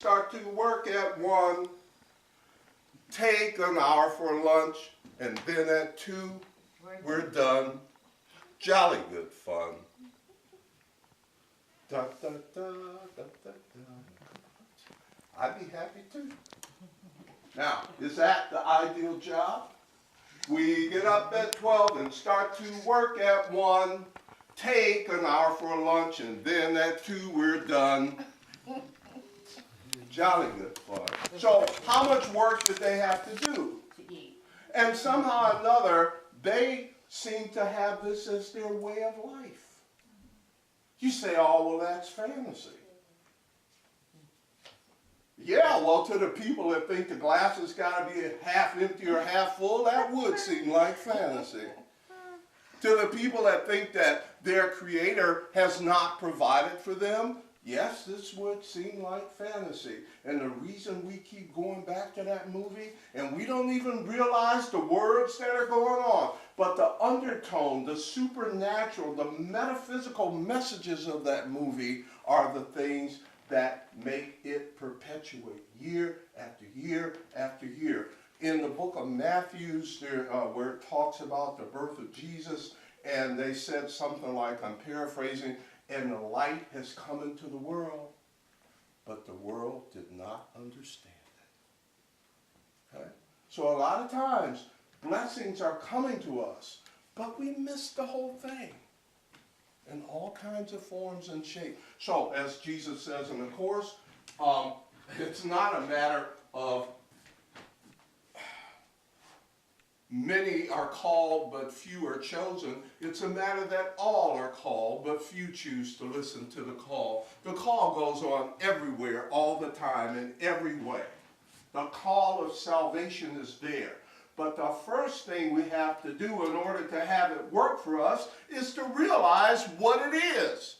start to work at 1, take an hour for lunch, and then at 2, we're done. Jolly good fun. Da, da, da, da, da, da. I'd be happy too. Now, is that the ideal job? We get up at 12 and start to work at 1, take an hour for lunch, and then at 2 we're done. Jolly good fun. So how much work did they have to do? To eat. And somehow or another, they seem to have this as their way of life. You say, oh, well, that's fantasy. Yeah, well, to the people that think the glass has got to be half empty or half full, that would seem like fantasy. To the people that think that their Creator has not provided for them, yes, this would seem like fantasy. And the reason we keep going back to that movie, and we don't even realize the words that are going on, but the undertone, the supernatural, the metaphysical messages of that movie are the things that make it perpetuate year after year after year. In the book of Matthew, where it talks about the birth of Jesus, and they said something like, I'm paraphrasing, and the light has come into the world, but the world did not understand it. Okay? So a lot of times, blessings are coming to us, but we miss the whole thing in all kinds of forms and shapes. So, as Jesus says in the Course, it's not a matter of many are called, but few are chosen. It's a matter that all are called, but few choose to listen to the call. The call goes on everywhere, all the time, in every way. The call of salvation is there. But the first thing we have to do in order to have it work for us is to realize what it is.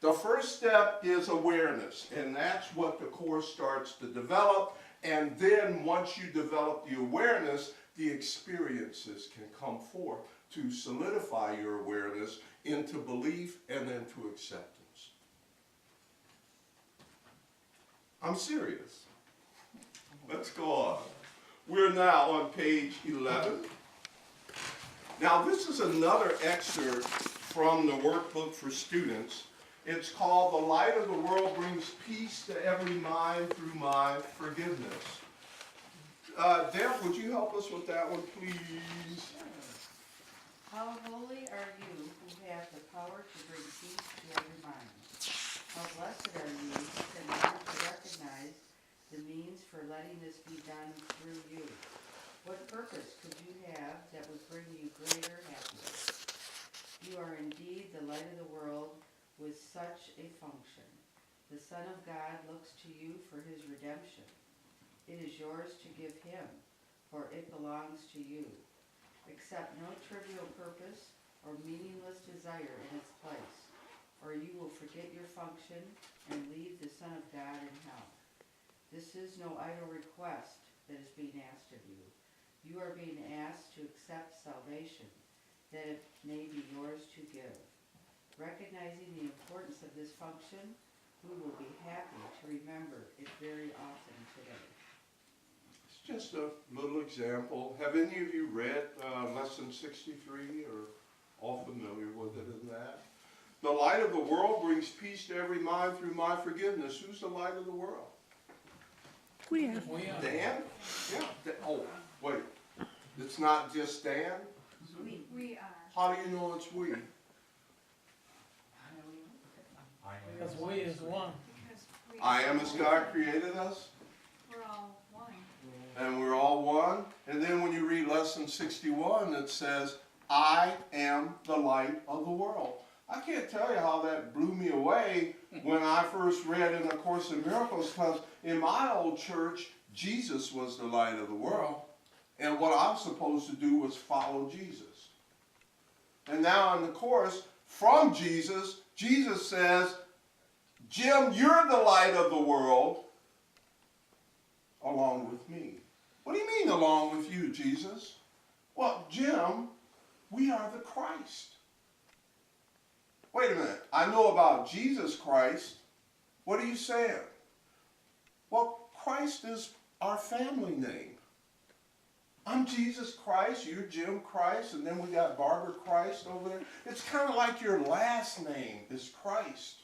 The first step is awareness, and that's what the Course starts to develop. And then once you develop the awareness, the experiences can come forth to solidify your awareness into belief and then to acceptance. I'm serious. Let's go on. We're now on page 11. Now this is another excerpt from the workbook for students. It's called The Light of the World Brings Peace to Every Mind Through My Forgiveness. Deb, would you help us with that one, please? How holy are you who have the power to bring peace to every mind? How blessed are you who can learn to recognize the means for letting this be done through you. What purpose could you have that would bring you greater happiness? You are indeed the light of the world with such a function. The Son of God looks to you for his redemption. It is yours to give him, for it belongs to you. Accept no trivial purpose or meaningless desire in its place, or you will forget your function and leave the Son of God in hell. This is no idle request that is being asked of you. You are being asked to accept salvation, that it may be yours to give. Recognizing the importance of this function, we will be happy to remember it very often today. It's just a little example. Have any of you read Lesson 63 or all familiar with it in that? The light of the world brings peace to every mind through my forgiveness. Who's the light of the world? We are. Dan? Yeah. Oh, wait. It's not just Dan? We are. How do you know it's we? Because we is one. Because we I am as God created us, we're all one. and we're all one. And then when you read Lesson 61, it says, I am the light of the world. I can't tell you how that blew me away when I first read in the Course in Miracles, because in my old church, Jesus was the light of the world. And what I'm supposed to do was follow Jesus. And now in the Course, from Jesus, Jesus says, Jim, you're the light of the world along with me. What do you mean along with you, Jesus? Well, Jim, we are the Christ. Wait a minute. I know about Jesus Christ. What are you saying? Christ is our family name. I'm Jesus Christ, you're Jim Christ, and then we got Barbara Christ over there. It's kind of like your last name is Christ.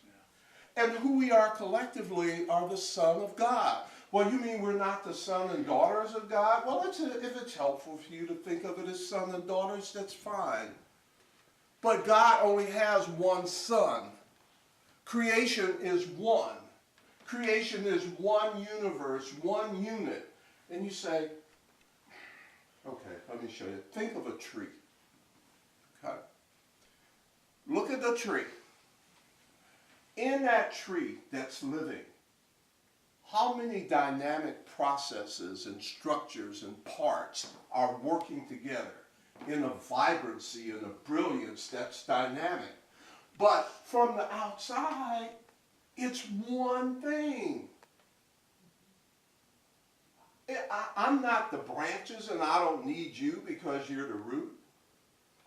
And who we are collectively are the Son of God. Well, you mean we're not the son and daughters of God? Well, if it's helpful for you to think of it as son and daughters, that's fine. But God only has one son. Creation is one. Creation is one universe, one unit. And you say, okay, let me show you. Think of a tree. Okay. Look at the tree. In that tree that's living, how many dynamic processes and structures and parts are working together in a vibrancy and a brilliance that's dynamic? But from the outside, it's one thing. I'm not the branches and I don't need you because you're the root.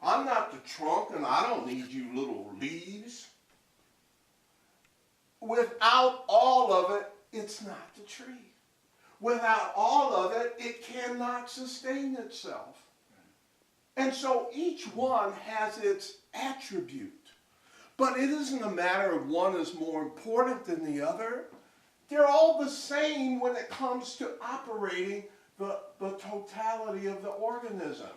I'm not the trunk and I don't need you little leaves. Without all of it, it's not the tree. Without all of it, it cannot sustain itself. And so each one has its attribute. But it isn't a matter of one is more important than the other. They're all the same when it comes to operating the totality of the organism.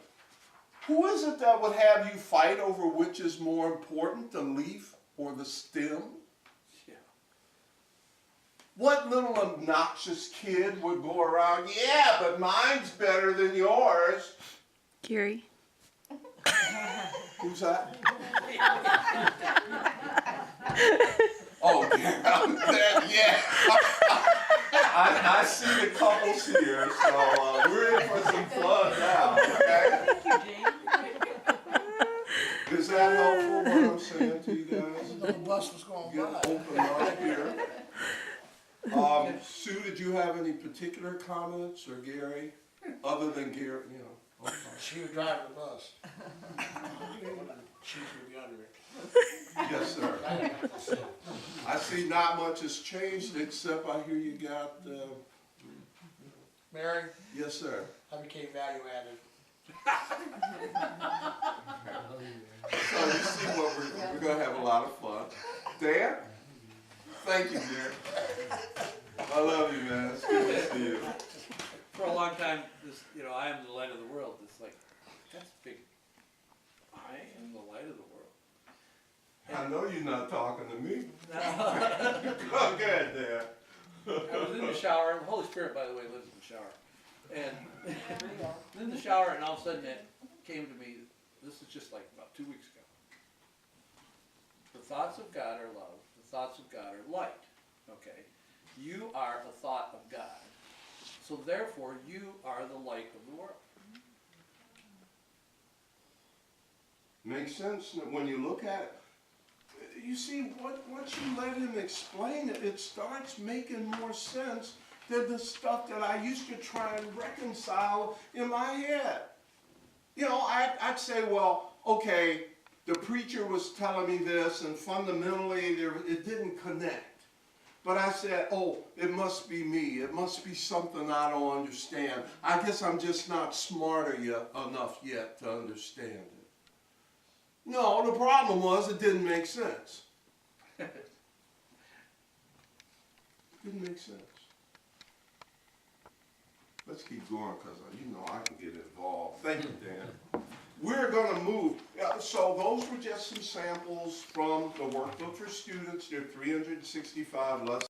Who is it that would have you fight over which is more important, the leaf or the stem? Yeah. What little obnoxious kid would go around, yeah, but mine's better than yours? Gary. Who's that? Oh, yeah. I see the couples here, so we're in for some fun now, okay? Thank you, Jane. Is that helpful what I'm saying to you guys? The bus was going Get by. open up here. Sue, did you have any particular comments, or Gary? Other than Gary, you know. Okay. She was driving the bus. She's gonna be under it. Yes, sir. I see not much has changed, except I hear you got, Mary, yes, sir. I became value added. So you see what we're going to have a lot of fun. Dan? Thank you, Dan. I love you, man. It's good to see you. For a long time, I am the light of the world. It's like, that's big. I am the light of the world. I know you're not talking to me. I Go ahead, Dan. was in the shower. The Holy Spirit, by the way, lives in the shower. And in the shower, and all of a sudden it came to me, this is just like about 2 weeks ago. The thoughts of God are love. The thoughts of God are light. Okay? You are a thought of God. So therefore, you are the light of the world. Makes sense when you look at it. You see, once you let him explain it, it starts making more sense than the stuff that I used to try and reconcile in my head. You know, I'd say, well, okay, the preacher was telling me this, and fundamentally it didn't connect. But I said, oh, it must be me. It must be something I don't understand. I guess I'm just not smart enough yet to understand it. No, the problem was it didn't make sense. Didn't make sense. Let's keep going because you know I can get involved. Thank you, Dan. We're going to move. So those were just some samples from the workbook for students. There are 365 lessons.